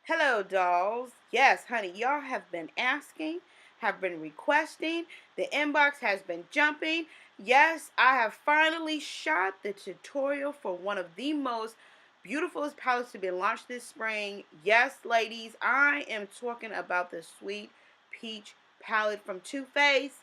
Hello, dolls. Yes, honey, y'all have been asking, have been requesting. The inbox has been jumping. Yes, I have finally shot the tutorial for one of the most beautiful palettes to be launched this spring. Yes, ladies, I am talking about the Sweet Peach palette from Too Faced.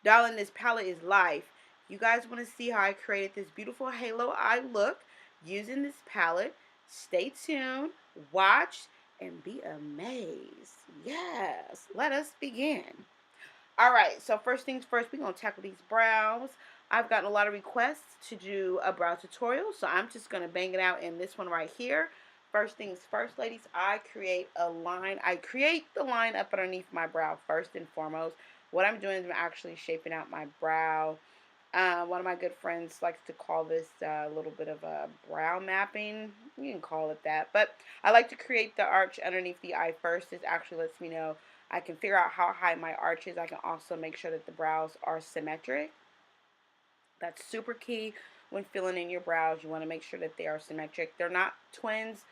Darling, this palette is life. You guys want to see how I created this beautiful halo eye look using this palette? Stay tuned, watch, and be amazed. Yes, let us begin. All right, so first things first, we're going to tackle these brows. I've gotten a lot of requests to do a brow tutorial, so I'm just going to bang it out in this one right here. First things first, ladies, I create a line. I create the line up underneath my brow first and foremost. What I'm doing is I'm actually shaping out my brow. One of my good friends likes to call this a little bit of a brow mapping. You can call it that. But I like to create the arch underneath the eye first. This actually lets me know I can figure out how high my arch is. I can also make sure that the brows are symmetric. That's super key when filling in your brows. You want to make sure that they are symmetric. They're not twins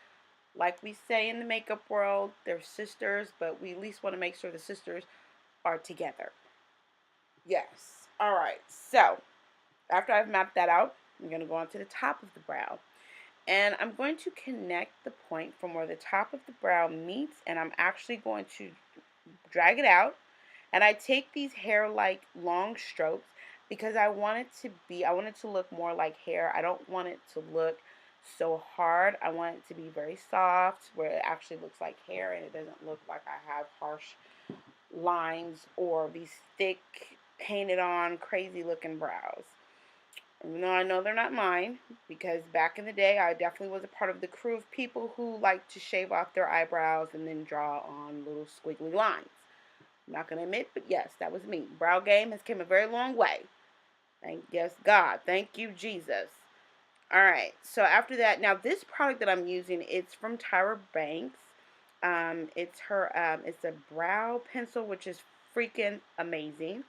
like we say in the makeup world. They're sisters, but we at least want to make sure the sisters are together. Yes. All right. So after I've mapped that out, I'm going to go on to the top of the brow. And I'm going to connect the point from where the top of the brow meets, and I'm actually going to drag it out. And I take these hair-like long strokes because I want it to look more like hair. I don't want it to look so hard. I want it to be very soft where it actually looks like hair and it doesn't look like I have harsh lines or these thick, painted on, crazy looking brows. Even though I know they're not mine, because back in the day I definitely was a part of the crew of people who like to shave off their eyebrows and then draw on little squiggly lines. I'm not going to admit, but yes, that was me. Brow game has come a very long way. Thank yes God. Thank you, Jesus. All right. So after that, now this product that I'm using, it's from Tyra Banks. It's a brow pencil, which is freaking amazing.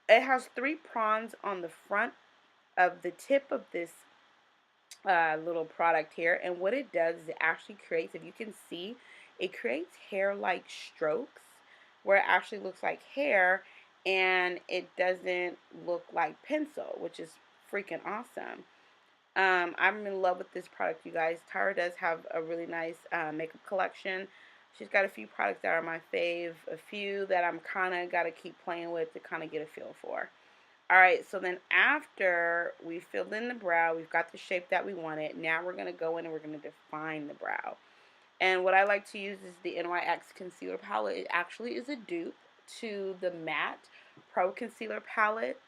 It has three prongs on the front of the tip of this little product here, and what it does is it actually creates, if you can see, it creates hair like strokes where it actually looks like hair and it doesn't look like pencil, which is freaking awesome. I'm in love with this product, you guys. Tara does have a really nice makeup collection. She's got a few products that are my fave, a few that I'm kind of got to keep playing with to kind of get a feel for. All right, so then after we filled in the brow, we've got the shape that we wanted. Now we're going to go in and we're going to define the brow. And what I like to use is the NYX Concealer Palette. It actually is a dupe to the Matte Pro Concealer Palette.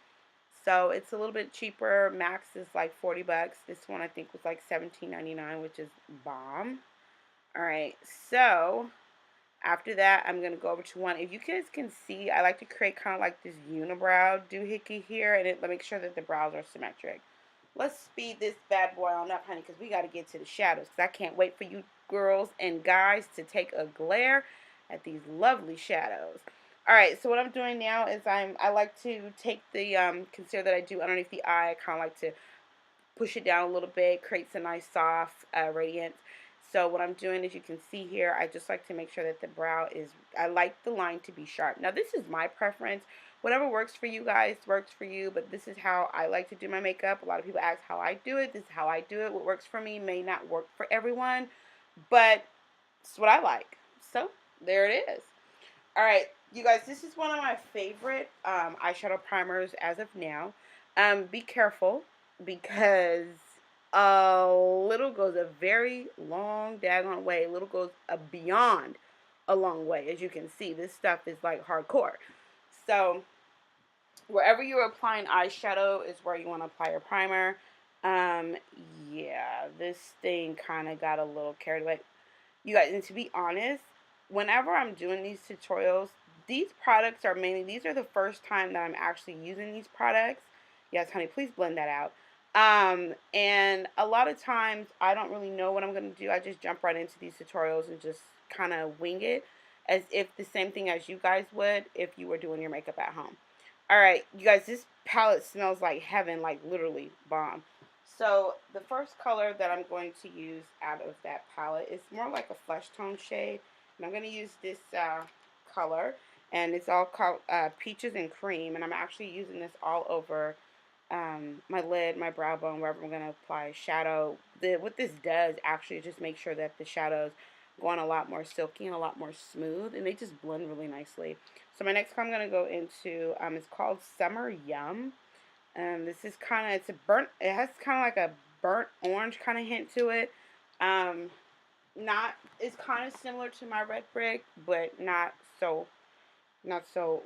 So it's a little bit cheaper. Max is like 40 bucks. This one I think was like $17.99, which is bomb. All right, so after that, I'm going to go over to one. If you guys can see, I like to create kind of like this unibrow doohickey here, and it make sure that the brows are symmetric. Let's speed this bad boy on up, honey, because we got to get to the shadows. Because I can't wait for you girls and guys to take a glare at these lovely shadows. All right, so what I'm doing now is I like to take the concealer that I do underneath the eye. I kind of like to push it down a little bit, creates a nice soft radiance. So what I'm doing, as you can see here, I just like to make sure that the brow is, I like the line to be sharp. Now this is my preference. Whatever works for you guys works for you, but this is how I like to do my makeup. A lot of people ask how I do it. This is how I do it. What works for me may not work for everyone, but it's what I like. So there it is. All right, you guys, this is one of my favorite eyeshadow primers as of now. Be careful because a little goes a very long daggone way. A little goes a beyond a long way. As you can see, this stuff is like hardcore. So wherever you're applying eyeshadow is where you want to apply your primer. Um, yeah, this thing kind of got a little carried away. You guys, and to be honest, whenever I'm doing these tutorials, these products are mainly, these are the first time that I'm actually using these products. Yes, honey, please blend that out. And a lot of times I don't really know what I'm going to do. I just jump right into these tutorials and just kind of wing it as if the same thing as you guys would if you were doing your makeup at home. All right, you guys, this palette smells like heaven, like literally bomb. So the first color that I'm going to use out of that palette is more like a flesh tone shade. And I'm going to use this color, and it's all called Peaches and Cream, and I'm actually using this all over my lid, my brow bone, wherever I'm going to apply shadow. What this does actually just make sure that the shadows go on a lot more silky and a lot more smooth, and they just blend really nicely. So my next color I'm going to go into, it's called Summer Yum. This is kind of, it has kind of like a burnt orange kind of hint to it. Not, it's kind of similar to my red brick, but not so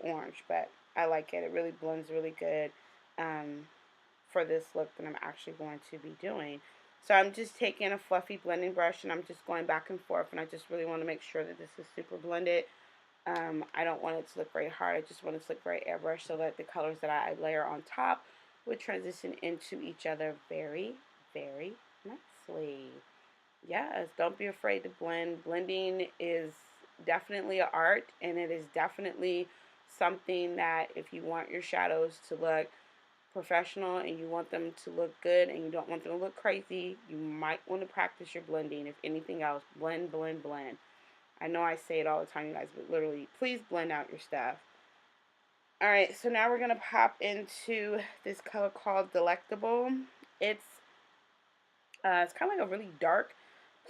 orange, but I like it. It really blends really good for this look that I'm actually going to be doing. So I'm just taking a fluffy blending brush and I'm just going back and forth, and I just really want to make sure that this is super blended. I don't want it to look very hard. I just want it to look very airbrush so that the colors that I layer on top would transition into each other very, very nicely. Yes, don't be afraid to blend. Blending is definitely an art, and it is definitely something that if you want your shadows to look professional and you want them to look good and you don't want them to look crazy, you might want to practice your blending. If anything else, blend, blend, blend. I know I say it all the time, you guys, but literally, please blend out your stuff. Alright, so now we're going to pop into this color called Delectable. It's kind of like a really dark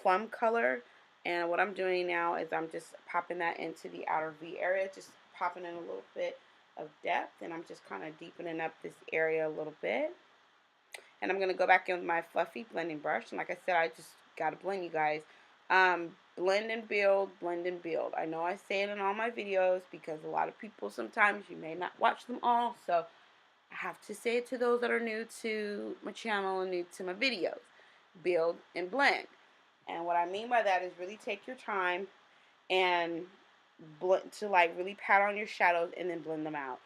plum color, and what I'm doing now is I'm just popping that into the outer V area, just popping in a little bit of depth, and I'm just kind of deepening up this area a little bit. And I'm going to go back in with my fluffy blending brush, and like I said, I just got to blend, you guys. Blend and build, blend and build. I know I say it in all my videos because a lot of people sometimes you may not watch them all, so I have to say it to those that are new to my channel and new to my videos. Build and blend. And what I mean by that is really take your time and to like really pat on your shadows and then blend them out.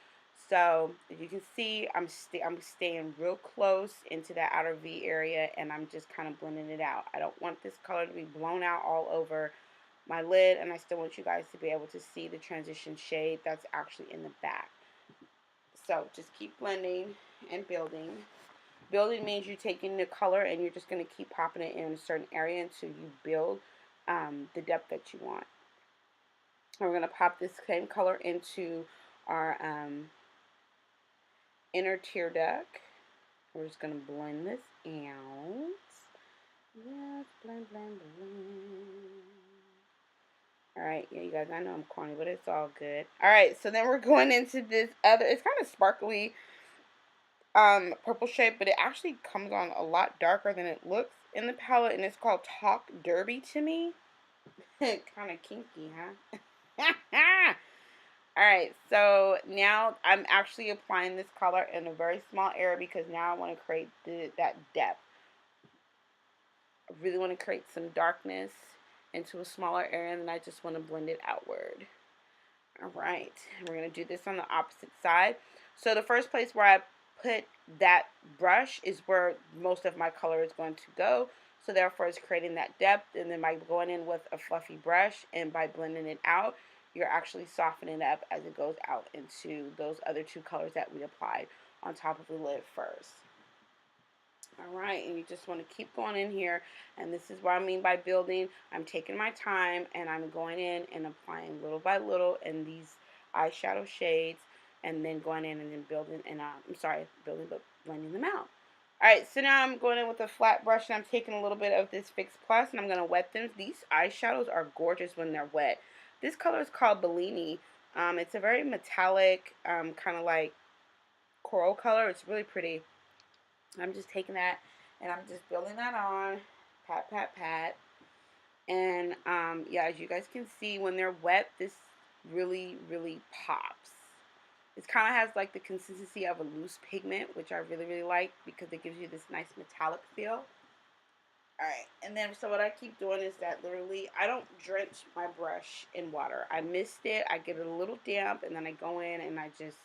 So as you can see, I'm staying real close into that outer V area, and I'm just kind of blending it out. I don't want this color to be blown out all over my lid, and I still want you guys to be able to see the transition shade that's actually in the back. So just keep blending and building. Building means you're taking the color and you're just going to keep popping it in a certain area until you build the depth that you want. And we're going to pop this same color into our inner tear duct. We're just going to blend this out. Yes, blend, blend, blend. Alright, yeah, you guys, I know I'm corny, but it's all good. Alright, so then we're going into this other, it's kind of sparkly purple shade, but it actually comes on a lot darker than it looks in the palette, and it's called Talk Derby to me. Kind of kinky, huh? Alright, so now I'm actually applying this color in a very small area because now I want to create that depth. I really want to create some darkness into a smaller area, and then I just want to blend it outward. Alright, we're going to do this on the opposite side. So the first place where I put that brush is where most of my color is going to go. So therefore it's creating that depth, and then by going in with a fluffy brush and by blending it out, you're actually softening it up as it goes out into those other two colors that we applied on top of the lid first. Alright, and you just want to keep going in here, and this is what I mean by building. I'm taking my time and I'm going in and applying little by little in these eyeshadow shades, and then going in and then building, and building but blending them out. Alright, so now I'm going in with a flat brush, and I'm taking a little bit of this Fix Plus, and I'm going to wet them. These eyeshadows are gorgeous when they're wet. This color is called Bellini. It's a very metallic, kind of like coral color. It's really pretty. I'm just taking that and I'm just building that on, pat, pat, pat. And yeah, as you guys can see, when they're wet, this really, really pops. It kind of has like the consistency of a loose pigment, which I really, really like because it gives you this nice metallic feel. Alright, and then so what I keep doing is that literally I don't drench my brush in water. I mist it, I get it a little damp, and then I go in and I just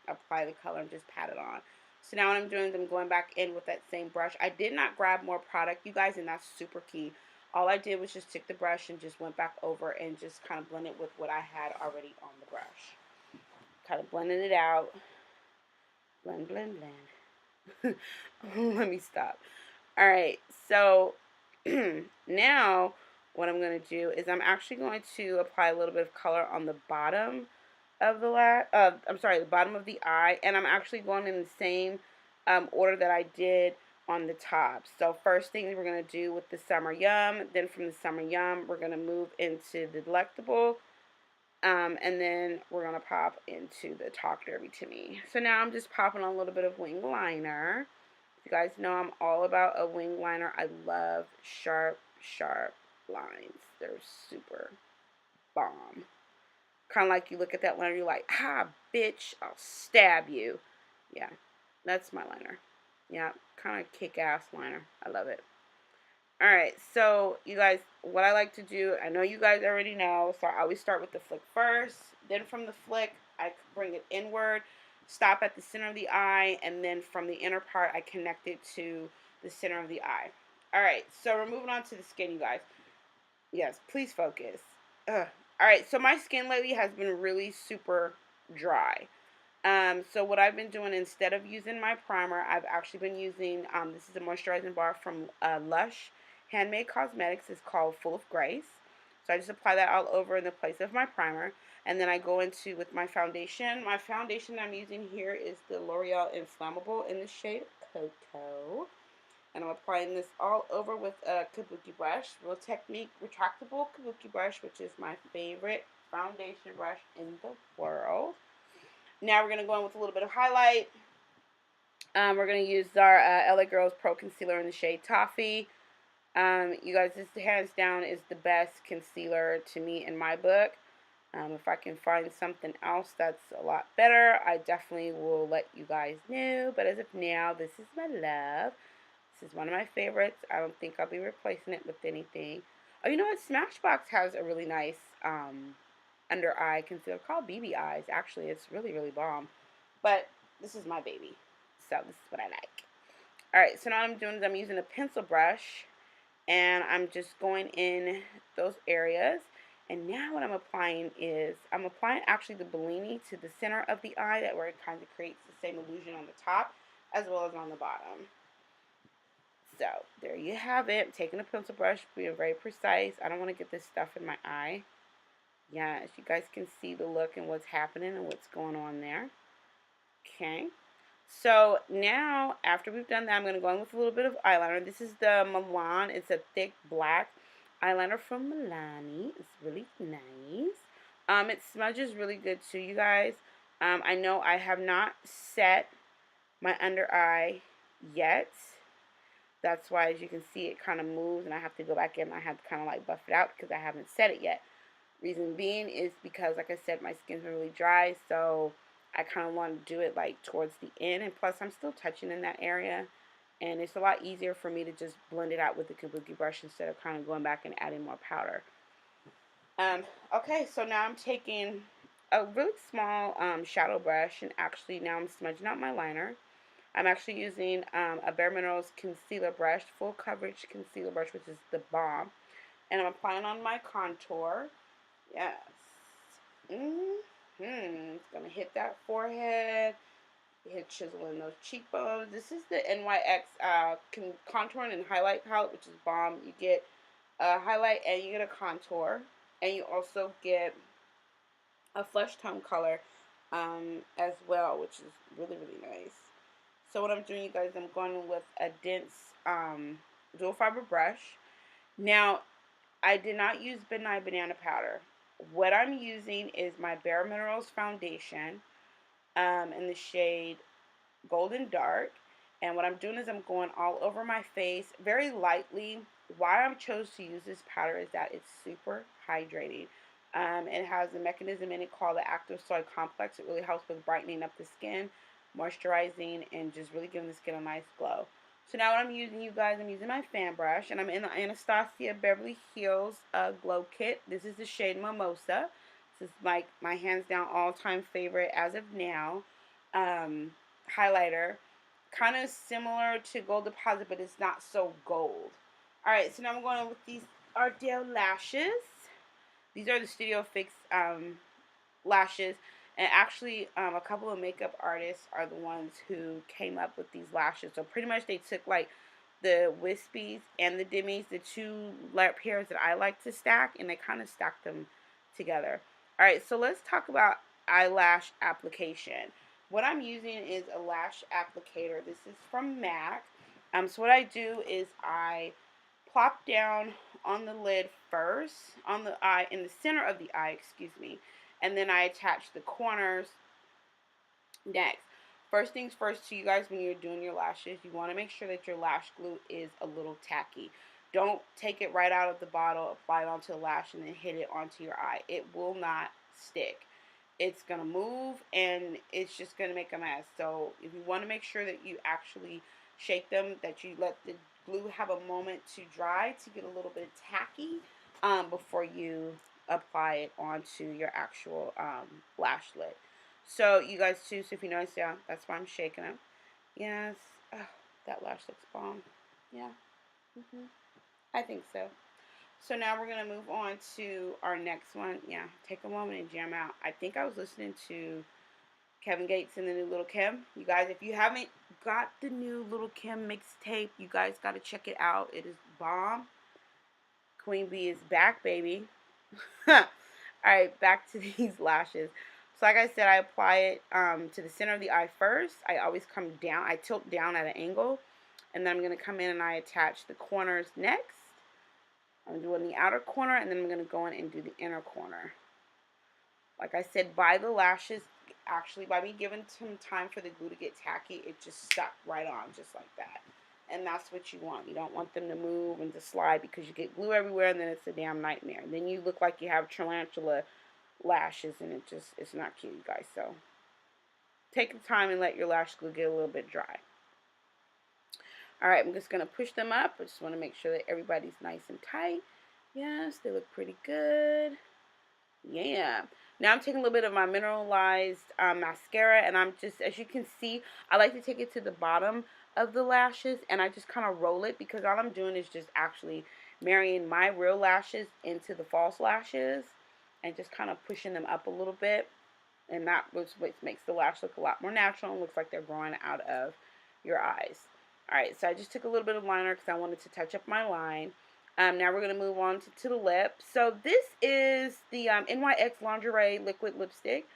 apply the color and just pat it on. So now what I'm doing is I'm going back in with that same brush. I did not grab more product, you guys, and that's super key. All I did was just take the brush and just went back over and just kind of blend it with what I had already on the brush. Kind of blending it out. Blend, blend, blend. Let me stop. Alright, so now what I'm going to do is I'm actually going to apply a little bit of color on the bottom of the bottom of the eye, and I'm actually going in the same order that I did on the top. So first thing we're going to do with the Summer Yum, then from the Summer Yum, we're going to move into the Delectable, and then we're going to pop into the Talk Dirty to Me. So now I'm just popping on a little bit of wing liner. You guys know I'm all about a wing liner. I love sharp, sharp lines. They're super bomb. Kind of like you look at that liner, you're like, ah, bitch, I'll stab you. Yeah, that's my liner. Yeah, kind of kick-ass liner. I love it. Alright, so you guys, what I like to do, I know you guys already know, so I always start with the flick first. Then from the flick, I bring it inward, stop at the center of the eye, and then from the inner part, I connect it to the center of the eye. Alright, so we're moving on to the skin, you guys. Yes, please focus. Ugh. Alright, so my skin lately has been really super dry. So what I've been doing, instead of using my primer, I've actually been using, this is a moisturizing bar from Lush Handmade Cosmetics. It's called Full of Grace. So I just apply that all over in the place of my primer. And then I go into with my foundation. My foundation I'm using here is the L'Oreal Inflammable in the shade Cocoa. And I'm applying this all over with a kabuki brush, Real Technique retractable kabuki brush, which is my favorite foundation brush in the world. Now we're going to go in with a little bit of highlight. We're going to use our LA Girls Pro Concealer in the shade Toffee. You guys, this hands down is the best concealer to me in my book. If I can find something else that's a lot better, I definitely will let you guys know. But as of now, this is my love. This is one of my favorites. I don't think I'll be replacing it with anything. Oh, you know what? Smashbox has a really nice under eye concealer called BB Eyes. Actually, it's really, really bomb. But this is my baby. So this is what I like. Alright, so now what I'm doing is I'm using a pencil brush. And I'm just going in those areas. And now what I'm applying is, I'm applying actually the Bellini to the center of the eye, that where it kind of creates the same illusion on the top as well as on the bottom. So, there you have it. I'm taking a pencil brush, being very precise. I don't want to get this stuff in my eye. Yeah, as you guys can see the look and what's happening and what's going on there. Okay. So, now, after we've done that, I'm going to go in with a little bit of eyeliner. This is the Milan. It's a thick black eyeliner from Milani. It's really nice. It smudges really good too, you guys. I know I have not set my under eye yet. That's why, as you can see, it kind of moves, and I have to go back in and I have to kind of like buff it out because I haven't set it yet. Reason being is because, like I said, my skin's really dry, so I kind of want to do it like towards the end, and plus I'm still touching in that area, and it's a lot easier for me to just blend it out with the kabuki brush instead of kind of going back and adding more powder. Okay, so now I'm taking a really small shadow brush, and actually now I'm smudging out my liner. I'm actually using a Bare Minerals concealer brush, full coverage concealer brush, which is the bomb, and I'm applying on my contour. Yes. It's going to hit that forehead, hit chiseling those cheekbones. This is the NYX contouring and highlight palette, which is bomb. You get a highlight and you get a contour, and you also get a flesh tone color as well, which is really, really nice. So what I'm doing, you guys, I'm going with a dense dual fiber brush. Now, I did not use Benign Banana Powder. What I'm using is my Bare Minerals foundation in the shade Golden Dark. And what I'm doing is I'm going all over my face very lightly. Why I chose to use this powder is that it's super hydrating. It has a mechanism in it called the Active Soy Complex. It really helps with brightening up the skin, moisturizing, and just really giving the skin a nice glow. So now what I'm using, you guys, I'm using my fan brush, and I'm in the Anastasia Beverly Hills Glow Kit. This is the shade Mimosa. This is my hands down all-time favorite as of now. Highlighter. Kind of similar to Gold Deposit, but it's not so gold. Alright, so now I'm going on with these Ardell lashes. These are the Studio Fix lashes. And actually, a couple of makeup artists are the ones who came up with these lashes. So pretty much they took like the wispies and the dimmies, the two pairs that I like to stack, and I kind of stack them together. All right, so let's talk about eyelash application. What I'm using is a lash applicator. This is from MAC. So what I do is I plop down on the lid first, on the eye, in the center of the eye, excuse me, and then I attach the corners next. First things first, to you guys, when you're doing your lashes, you want to make sure that your lash glue is a little tacky. Don't take it right out of the bottle, apply it onto the lash, and then hit it onto your eye. It will not stick. It's going to move, and it's just going to make a mess. So if you want to make sure that you actually shake them, that you let the glue have a moment to dry to get a little bit tacky before you apply it onto your actual lash lid. So you guys too, so if you notice, yeah, that's why I'm shaking them. Yes, oh, that lash looks bomb. Yeah, I think so. So now we're going to move on to our next one. Yeah, take a moment and jam out. I think I was listening to Kevin Gates and the new Little Kim. You guys, if you haven't got the new Little Kim mixtape, you guys got to check it out. It is bomb. Queen Bee is back, baby. Alright, back to these lashes. So like I said, I apply it to the center of the eye first. I always come down. I tilt down at an angle. And then I'm going to come in and I attach the corners next. I'm doing the outer corner, and then I'm going to go in and do the inner corner. Like I said, by the lashes, actually, by me giving some time for the glue to get tacky, it just stuck right on, just like that. And that's what you want. You don't want them to move and to slide, because you get glue everywhere, and then it's a damn nightmare. And then you look like you have tarantula lashes, and it's not cute, you guys. So take the time and let your lash glue get a little bit dry. Alright, I'm just going to push them up. I just want to make sure that everybody's nice and tight. Yes, they look pretty good. Yeah. Now I'm taking a little bit of my mineralized mascara, and I'm just, as you can see, I like to take it to the bottom of the lashes, and I just kind of roll it, because all I'm doing is just actually marrying my real lashes into the false lashes and just kind of pushing them up a little bit. And that was what makes the lash look a lot more natural and looks like they're growing out of your eyes. Alright, so I just took a little bit of liner because I wanted to touch up my line. Now we're going to move on to the lip. So this is the NYX Lingerie Liquid Lipstick.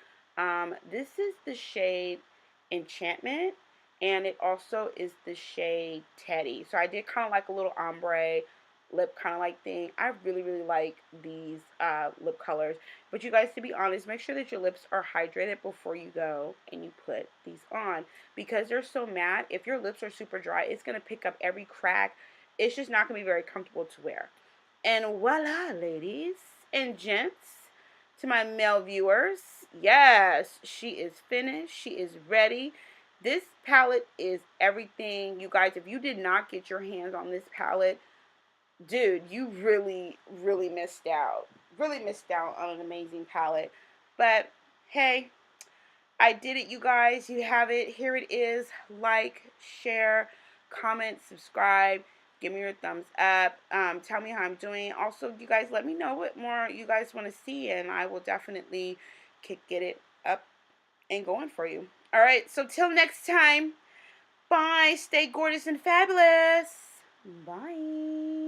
This is the shade Enchantment, and it also is the shade Teddy. So I did kind of like a little ombre lip kind of like thing. I really, really like these lip colors. But you guys, to be honest, make sure that your lips are hydrated before you go and you put these on, because they're so matte. If your lips are super dry, it's going to pick up every crack. It's just not going to be very comfortable to wear. And voila, ladies and gents, to my male viewers, yes, she is finished. She is ready. This palette is everything. You guys, if you did not get your hands on this palette, dude, you really, really missed out. Really missed out on an amazing palette. But, hey, I did it, you guys. You have it. Here it is. Like, share, comment, subscribe. Give me your thumbs up. Tell me how I'm doing. Also, you guys, let me know what more you guys want to see, and I will definitely get it up and going for you. All right, so till next time, bye. Stay gorgeous and fabulous. Bye.